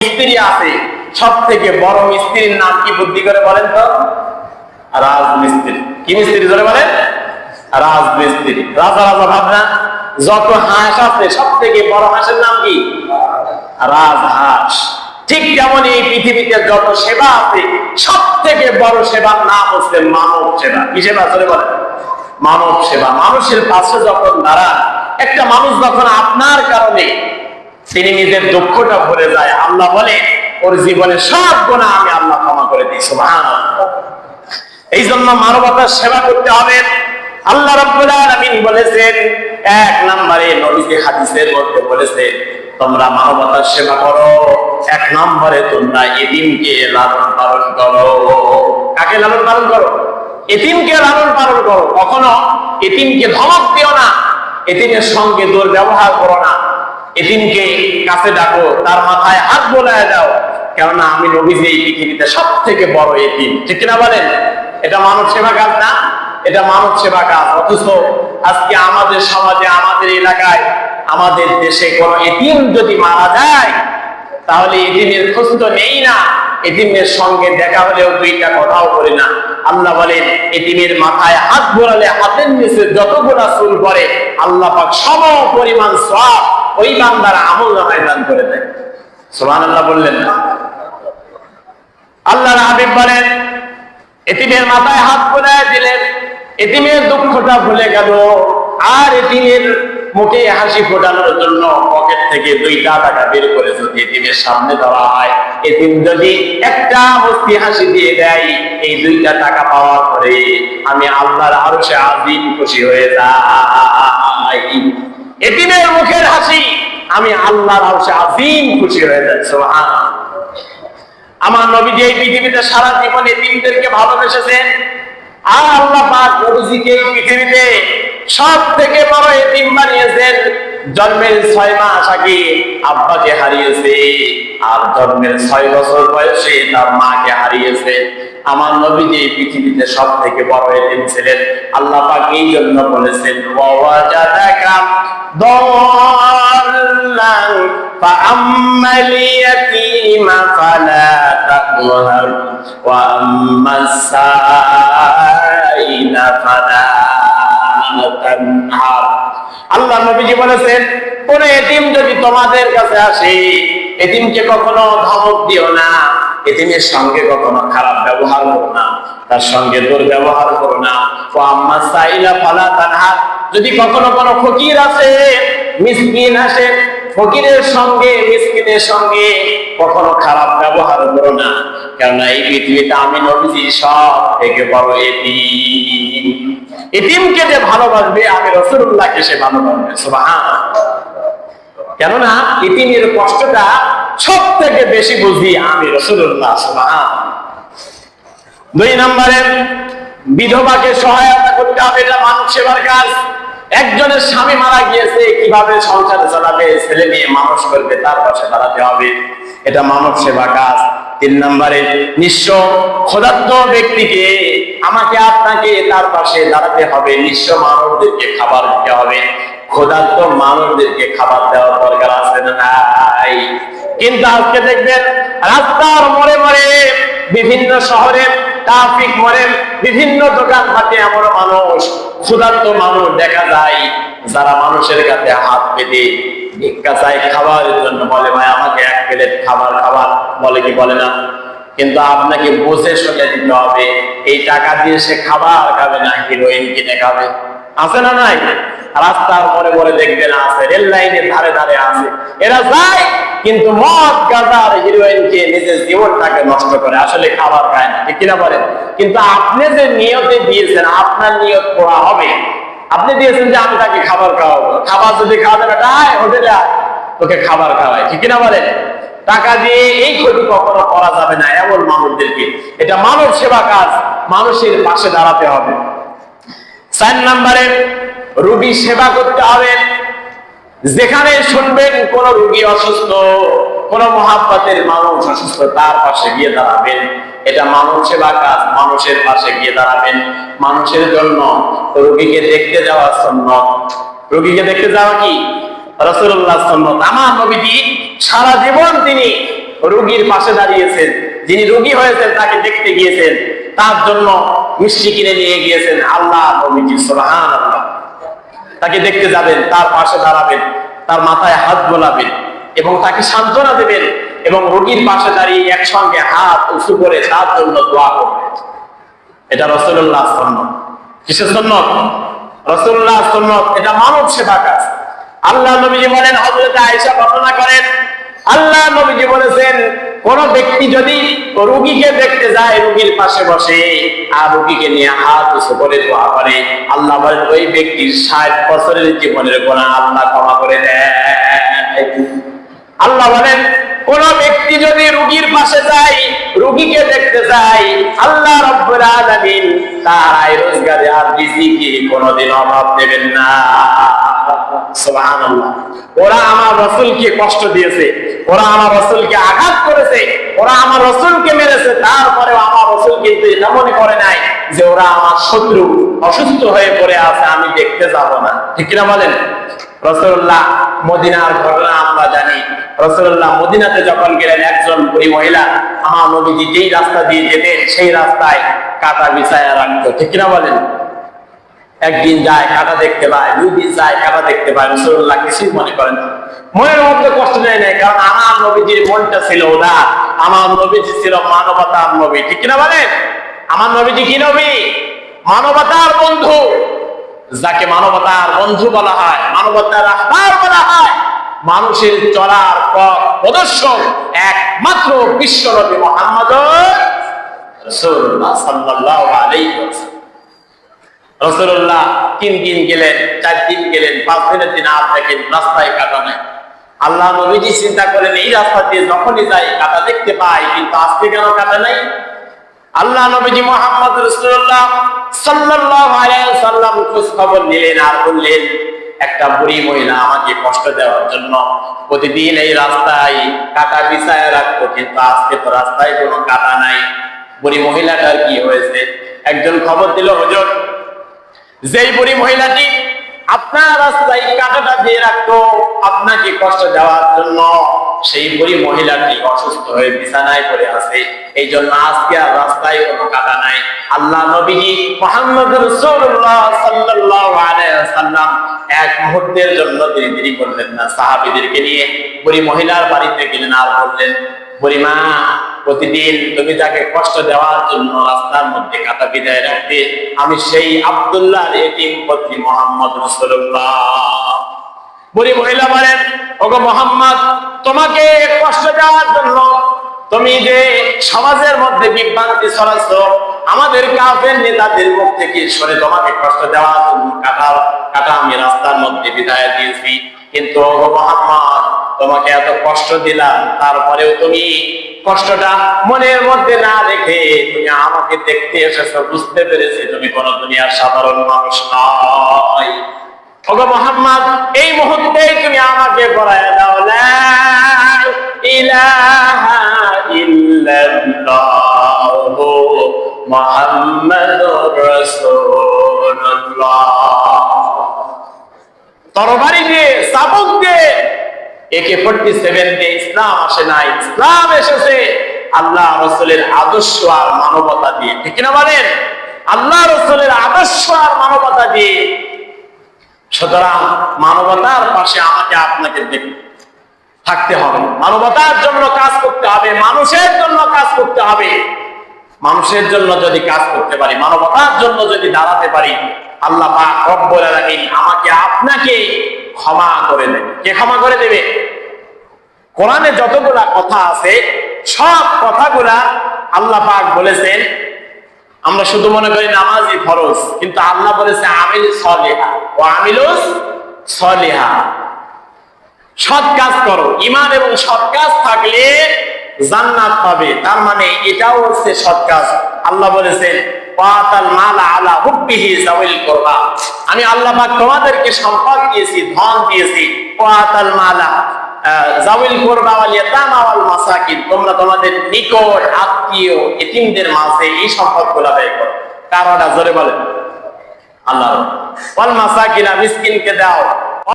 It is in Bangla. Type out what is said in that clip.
মিস্ত্রি আছে, সব থেকে বড় মিস্ত্রির নাম কি বুদ্ধি করে বলেন তো? রাজমিস্ত্রি। কি মিস্ত্রি ধরে বলেন? রাজমিস্ত্রি। রাজা রাজা ভাবনা। যত হাঁস আছে সব থেকে বড় হাঁসের নাম কি? রাজহাঁস। ঠিক যেমন এই পৃথিবীতে যত সেবা আছে সব থেকে বড় সেবার নাম হচ্ছে মানব সেবা। কি সেবা ধরে বলেন? মানব সেবা। মানুষের পাশে যখন দাঁড়ান, একটা মানুষ যখন আপনার কারণে তিনি নিজের দুঃখটা ভরে যায়, আল্লাহ বলে ওর জীবনের সব গুনাহ আমি আল্লাহ ক্ষমা করে দিই। সুবহানাল্লাহ। এই জন্য মানবতার সেবা করতে হবে। আল্লাহ রাব্বুল আলামিন বলেছেন, এক নম্বরে নবীজি হাদিসের মধ্যে বলেছেন তোমরা মানবতার সেবা করো, এক নম্বরে তোমরা এতিমকে লালন পালন করো। কাকে লালন পালন করো? এতিমকে লালন পালন করো। কখনো এতিমকে ধমক দিও না, এতিমের সঙ্গে দুর্ব্যবহার করো না, এতিমকে কাছে ডাকো, তার মাথায় হাত বোলায় দাও, কেননা আমি নবীজি এই পৃথিবীতে সব থেকে বড় এতিম। ঠিক কিনা বলেন? এটা মানব সেবা কাজ না? এটা মানব সেবা কাজ। অথচ আজকে আমাদের সমাজে, আমাদের এলাকায়, আমাদের দেশে কোন এতিম যদি মারা যায় তাহলে এতিমের খোঁজ তো নেই না, এতিমের সঙ্গে দেখা হলেও দুইটা কথাও বলি না। আল্লাহ বলেন এতিমের মাথায় হাত বোলালে হাতের নিচে যতগুলো চুল পড়ে আল্লাহ পাক সম পরিমাণ সওয়াব ওই বান্দার আমলনামায় দান করে দেয়। সুবহানাল্লাহ বললেন না? আল্লাহর হাবিব বলেন এতিমের মাথায় হাত বোলায় দিলেন, এতিমের দুঃখটা ভুলে গেল, আর এতিমের মুখে হাসি ফোটানোর জন্য পকেট থেকে 2টা টাকা বের করে যদি এতিমের সামনে দেওয়া হয়, এতিম যদি একটা মুস্কি হাসি দিয়ে দেয়, এই 2টা টাকা পাওয়ার পরে আমি আল্লাহর আরশে আযীম খুশি হয়ে যাই। এতিমের মুখের হাসি আমি আল্লাহর আরশে আযীম খুশি হয়ে যাই। সুবহানাল্লাহ। আমার নবীজি এই পৃথিবীতে সারা জীবন এতিমদেরকে ভালোবেসেছেন, আর আল্লাহ পাক নবীজিকে এই পৃথিবীতে সব থেকে বড় এতিম বানিয়েছেন। জন্মের 6 মাস আগে আব্বাকে হারিয়েছে, আর জন্মের 6 বছর বয়সে তার মাকে হারিয়েছে। আমার নবীজি এই পৃথিবীতে সব থেকে বড় এতিম ছিলেন। আল্লাহ পাক এই জন্য বলেছেন ওয়াজাদাকা দাল্লান ফাআম্মাল ইয়াতীমা ফালা তাকহার ওয়া আম্মাস সাইলা ফালা তানহার। আল্লাহ নবীজি বলেছেন কোন এতিম যদি তোমাদের কাছে আসে, এতিমকে কখনো ধমক দিও না, এতিমের সঙ্গে কখনো খারাপ ব্যবহার করো না, তার সঙ্গে দুর্ব্যবহার করো না। ওয়া আম্মাস সাইলা ফালা তানহার। যদি কখনো কোনো ফকির আসে, মিসকিন আসে, ফকিরের সঙ্গে মিসকিনের সঙ্গে কখনো খারাপ ব্যবহার করো না, কেননা এই পৃথিবীতে আমি নবীজি সব থেকে বড় এতিম। এতিমকে যে ভালোবাসবে আমি রাসূলুল্লাহকে সে ভালোবাসবে। সুবহানাল্লাহ। কেননা এতিমের কষ্টটা সব থেকে বেশি বুঝি আমি রাসূলুল্লাহ। সুবহানাল্লাহ। 2 নম্বরে বিধবাকে সহায়তা করতে হবে, এটা মানব সেবার কাজ। একজনের স্বামী মারা গিয়েছে, কিভাবে সংসার চালাবে, ছেলে মেয়ে মানুষ করবে, তার পাশে দাঁড়াতে হবে, এটা মানব সেবা কাজ। 3 নম্বরে নিঃস্ব ক্ষুধার্ত ব্যক্তিকে আমাকে আপনাকে তার পাশে দাঁড়াতে হবে, নিঃস্ব মানুষদেরকে খাবার দিতে হবে। ক্ষুধার্ত মানুষদেরকে খাবার দেওয়ার দরকার আছে না নাই? কিন্তু আজকে দেখবেন রাস্তার মোড়ে মোড়ে, বিভিন্ন শহরে ট্রাফিক মোড়ে, বিভিন্ন দোকানপাটে এমন মানুষ, ক্ষুধার্ত মানুষ দেখা যায় যারা মানুষের কাছে হাত পেতে ভিক্ষা চায় খাবারের জন্য, বলে ভাই আমাকে 1 প্লেট খাবার খাবার, বলে কি বলে না? কিন্তু আপনাকে বুঝে শুনে দিতে হবে, এই টাকা দিয়ে সে খাবার খাবে না হিরোইন কিনে খাবে। আছে না নাই? রাস্তার মোড়ে মোড়ে দেখবেন আছে, রেল লাইনের ধারে ধারে আছে, এরা যায় কিন্তু মদ গাঁজা আর হিরোইন খেয়ে নিজের জীবনটাকে নষ্ট করে, আসলে খাবার খায় না। ঠিক কিনা বলেন? কিন্তু আপনি যে নিয়তে দিয়েছেন, আপনার নিয়ত পড়া হবে। আপনি দিয়েছেন যে আমি তাকে খাবার খাওয়াবো, খাবার যদি খাওয়াতে বেটায় হোটেলে তোকে খাবার খাওয়ায়। ঠিক কিনা বলেন? টাকা দিয়ে এই ক্ষতি কখনো করা যাবে না এমন মানুষদেরকে। এটা মানব সেবা কাজ, মানুষের পাশে দাঁড়াতে হবে। 4 নম্বরে রোগী সেবা করতে হবে। যেখানে শুনবেন কোন রোগী অসুস্থ, কোন মহাব্বতের মানুষ অসুস্থ, তার পাশে গিয়ে দাঁড়াবেন, এটা মানব সেবা কাজ। মানুষের পাশে গিয়ে দাঁড়াবেন, মানুষের জন্য। রোগীকে দেখতে যাওয়া সুন্নাত। রোগীকে দেখতে যাওয়া কি রাসূলুল্লাহ সুন্নাত। আমার নবীজি সারা জীবন তিনি রোগীর পাশে দাঁড়িয়েছেন, যিনি রোগী হয়েছেন তাকে দেখতে গিয়েছেন, তার জন্য মিষ্টি কিনে নিয়ে গিয়েছেন আল্লাহ নবীজি সুবহানাল্লাহ। তাকে দেখতে যাবেন, তার পাশে দাঁড়াবেন, তার মাথায় হাত বোলাবেন এবং তাকে সান্ত্বনা দেবেন এবং রোগীর পাশে দাঁড়িয়ে একসঙ্গে হাত উঁচু করে তার জন্য দোয়া করবেন। এটা রাসূলুল্লাহ সুন্নাত। কিসের সুন্নাত? রাসূলুল্লাহ সুন্নাত। এটা মানব সেবা কাজ। আল্লাহ নবীজি বলেন, হযরত আয়েশা বর্ণনা করেন, আল্লাহ নবীজি বলেছেন, কোন ব্যক্তি যদি রোগীকে দেখতে যায়, রোগীর পাশে বসে আর রোগীকে নিয়ে হাত উঁচু করে দোয়া করে, আল্লাহ বলেন ওই ব্যক্তির 60 বছরের জীবনের গুনাহ আল্লাহ ক্ষমা করে দেন। আল্লাহ বলেন কোন ব্যক্তি যদি রোগীর পাশে যায়, রোগীকে দেখতে যায়, আল্লাহ রাব্বুল আলামিন তার আয় রোজগারে আর রিজিকে কোনদিন অভাব দেবেন না। সুবহানাল্লাহ। ওরা আমার রাসূলকে কষ্ট দিয়েছে, ওরা আমার রাসূলকে আঘাত করেছে, ওরা আমার রাসূলকে মেরেছে, তারপরেও আমার রাসূল কিন্তু এটা মনে করে নাই যে ওরা আমার শত্রু, অসুস্থ হয়ে পড়ে আছে, আমি দেখতে যাব না। ঠিক কিনা বলেন? রাসূলুল্লাহ মদিনার ঘটনা আমরা জানি। রাসূলুল্লাহ মদিনাতে যখন গেলেন, একজন বুড়ি মহিলা আমার নবীজি যেই রাস্তা দিয়ে যেতেন সেই রাস্তায় কাঁটা বিছায়া রাখতো। ঠিক কিনা বলেন? একদিন যায় কাঁটা দেখতে পায়, 2 দিন যায় কাঁটা দেখতে পায়, রাসূলুল্লাহ কিছুই মনে করেন না, মনের মধ্যে কষ্ট নেয় না, কারণ আমার নবীজির মনটা ছিল উদার, আমার নবীজি ছিল মানবতার নবী। ঠিক কিনা বলেন? আমার নবীজি কি নবী? মানবতার বন্ধু। যাকে মানবতার বন্ধু বলা হয়, মানবতার রাহবার বলা হয়, মানুষের চলার পথ প্রদর্শক একমাত্র বিশ্ব নবী মুহাম্মদ রাসূলুল্লাহ সাল্লাল্লাহু আলাইহি ওয়াসাল্লাম। রাসূলুল্লাহ 3 দিন গেলেন, 4 দিন গেলেন, 5 দিনের দিন আর দেখেন রাস্তায় কাঁটা নাই। আল্লাহ নবীজি চিন্তা করেন, এই রাস্তা দিয়ে যখনই যাই কাঁটা দেখতে পাই, কিন্তু আজকে কেন কাঁটা নাই? আল্লাহ নবীজি মুহাম্মদ রাসূলুল্লাহ সাল্লাল্লাহু আলাইহি ওয়াসাল্লাম খোঁজ খবর নিলেন আর বললেন, একটা বুড়ি মহিলা আমাকে কষ্ট দেওয়ার জন্য প্রতিদিন এই রাস্তায় কাঁটা বিছায়া রাখতো, কিন্তু আজকে তো রাস্তায় কোনো কাঁটা নাই। বুড়ি মহিলাটার কি হয়েছে? একজন খবর দিল, হুজুর, যেই বুড়ি মহিলাটি আপনার রাস্তায় কাঁটাটা দিয়ে রাখতো আপনাকে কষ্ট দেওয়ার জন্য, সেই বুড়ি মহিলাটি অসুস্থ হয়ে বিছানায় পড়ে আছে, এই জন্য আজকে আর রাস্তায় কোনো কাঁটা নাই। আল্লাহ নবীজি মুহাম্মদ রাসূলুল্লাহ সাল্লাল্লাহু আলাইহি ওয়াসাল্লাম এক মুহূর্তের জন্য দেরি করলেন না, সাহাবীদেরকে নিয়ে বুড়ি মহিলার বাড়িতে গেলেন আর বললেন, বুড়িমা, প্রতিদিন তুমি যাকে কষ্ট দেওয়ার জন্য রাস্তার মধ্যে কাঁটা বিঁধায় রাখতে, আমি সেই আব্দুল্লাহর এতিম পুত্র মুহাম্মদ রাসূলুল্লাহ। বুড়ি মহিলা বলেন, ওগো মুহাম্মদ, তোমাকে কষ্ট দেওয়ার জন্য তুমি যে সমাজের মধ্যে বিভ্রান্তি ছড়াচ্ছ, আমাদের কাফের নেতাদের মুখ থেকে সরে তোমাকে কষ্ট দেওয়ার জন্য কাঁটা আমি রাস্তার মধ্যে বিঁধায় দিয়েছি, কিন্তু ওগো মুহাম্মদ, তোমাকে এত কষ্ট দিলাম, তারপরেও তুমি কষ্টটা মনের মধ্যে না রেখে তুমি আমাকে দেখতে এসেছো, বুঝতে পেরেছি তুমি কোন দুনিয়ার সাধারণ মানুষ নয়। ওগো মুহাম্মদ, এই মুহূর্তেই তুমি আমাকে পড়ায় দাও, লা ইলাহা ইল্লাল্লাহু মুহাম্মাদুর রাসূলুল্লাহ। তরবারি দিয়ে, চাবুক দিয়ে, AK-47 দিয়ে ইসলাম আসে নাই, ইসলাম এসেছে আল্লাহ রাসূলের আদর্শ আর মানবতা দিয়ে। ঠিক কিনা বলেন? আল্লাহ রাসূলের আদর্শ আর মানবতা দিয়ে। সুতরাং মানবতার পাশে আমাকে আপনাকে থাকতে হবে, মানবতার জন্য কাজ করতে হবে, মানুষের জন্য কাজ করতে হবে। মানুষের জন্য যদি কাজ করতে পারি, মানবতার জন্য যদি দাঁড়াতে পারি, আল্লাহ পাক রব্বুল আলামিন আমাকে আপনাকে ক্ষমা করে দেবে। কে ক্ষমা করে দেবে? কোরআনে যতগুলা কথা আছে সব কথাগুলা আল্লাহ পাক বলেছেন। আমরা শুধু মনে করি নামাজই ফরজ, কিন্তু আল্লাহ বলেছে আমিল সলিহা ও আমিলুস সলিহা, সৎ কাজ করো। ঈমান এবং সৎ কাজ থাকলে জান্নাত পাবে, তার মানে এটাও হচ্ছে সৎ কাজ। আল্লাহ বলেছেন ওয়াতাল মালা আলা হুব্বিহি যাওয়াল কুরবা, আমি আল্লাহ পাক তোমাদেরকে সম্পদ দিয়েছি, ধন দিয়েছি। ওয়াতাল মালা যাওয়াল কুরবা ওয়াল ইয়াতামা ওয়াল মাসাকিন, তোমরা তোমাদের নিকট আত্মীয় এতিমদের মাঝে এই সম্পদগুলো ব্যয় করো। কারোটা জোরে বলেন আল্লাহ। ওয়াল মাসাকিনা, মিসকিনকে দাও।